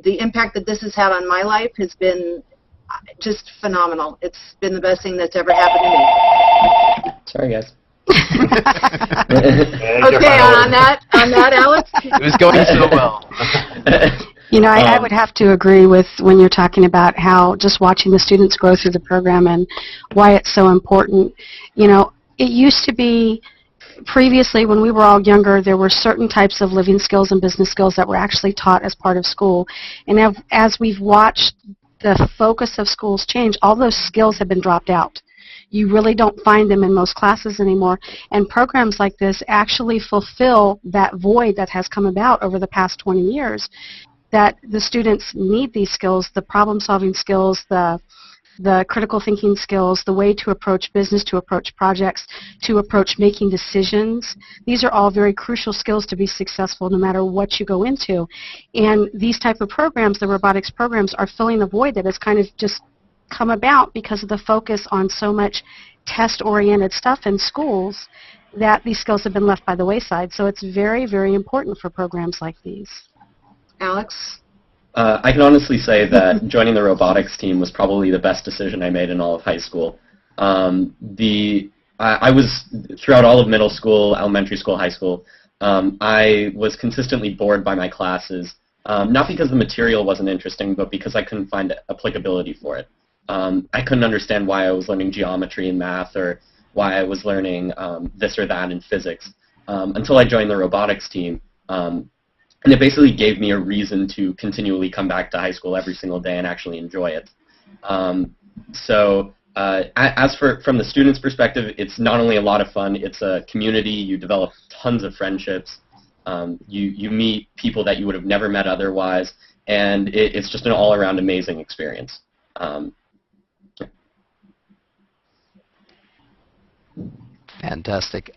the impact that this has had on my life has been just phenomenal. It's been the best thing that's ever happened to me. Sorry, guys. Okay, on that, Alex? It was going so well. I would have to agree with when you're talking about how just watching the students grow through the program and why it's so important. It used to be previously, when we were all younger, there were certain types of living skills and business skills that were actually taught as part of school. And as we've watched the focus of schools change, all those skills have been dropped out. You really don't find them in most classes anymore. And programs like this actually fulfill that void that has come about over the past 20 years, that the students need these skills, the problem-solving skills, the critical thinking skills, the way to approach business, to approach projects, to approach making decisions. These are all very crucial skills to be successful no matter what you go into. And these type of programs, the robotics programs, are filling the void that has kind of just come about because of the focus on so much test-oriented stuff in schools that these skills have been left by the wayside. So it's very, very important for programs like these. Alex? I can honestly say that joining the robotics team was probably the best decision I made in all of high school. I was, throughout all of middle school, elementary school, high school, I was consistently bored by my classes, not because the material wasn't interesting, but because I couldn't find applicability for it. I couldn't understand why I was learning geometry and math or why I was learning this or that in physics until I joined the robotics team. And it basically gave me a reason to continually come back to high school every single day and actually enjoy it. From the students' perspective, it's not only a lot of fun, it's a community. You develop tons of friendships. You meet people that you would have never met otherwise, and it's just an all-around amazing experience. Fantastic.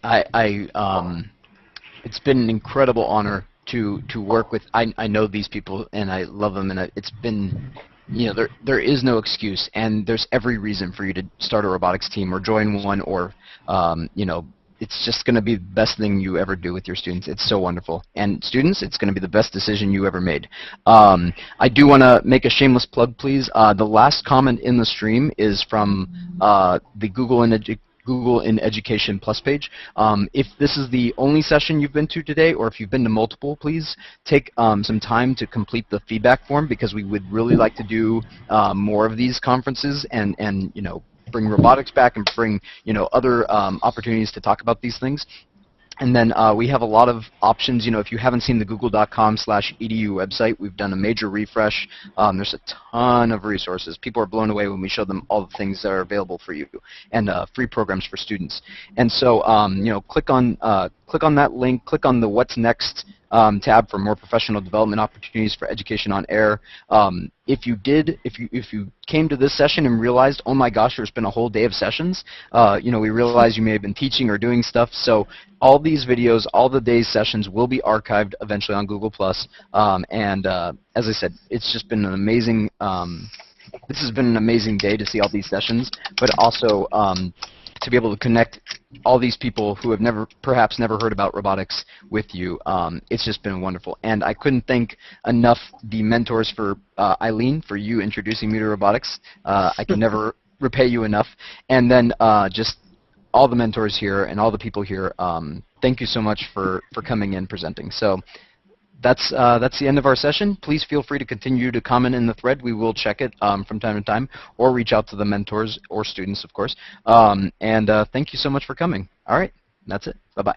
It's been an incredible honor to work with. I know these people and I love them, and it's been, there is no excuse, and there's every reason for you to start a robotics team or join one or it's just going to be the best thing you ever do with your students. It's so wonderful. And students, it's going to be the best decision you ever made. I do want to make a shameless plug, please. The last comment in the stream is from the Google in Education Plus page. If this is the only session you've been to today, or if you've been to multiple, please take some time to complete the feedback form, because we would really like to do more of these conferences and you know, bring robotics back and bring, you know, other opportunities to talk about these things. And then we have a lot of options. You know, if you haven't seen the google.com/edu website, we've done a major refresh. There's a ton of resources. People are blown away when we show them all the things that are available for you, and free programs for students. And so, you know, click on that link. Click on the What's Next tab for more professional development opportunities for education on air. If you came to this session and realized, oh my gosh, there's been a whole day of sessions, you know, we realize you may have been teaching or doing stuff. So all these videos, all the day's sessions will be archived eventually on Google+. As I said, it's just been an amazing. This has been an amazing day to see all these sessions, but also to be able to connect all these people who have perhaps never heard about robotics with you. It's just been wonderful. And I couldn't thank enough the mentors for Eileen, for you introducing me to robotics. I can never repay you enough. And then just all the mentors here and all the people here, thank you so much for coming and presenting. So that's the end of our session. Please feel free to continue to comment in the thread. We will check it from time to time, or reach out to the mentors or students, of course. Thank you so much for coming. All right, that's it. Bye-bye.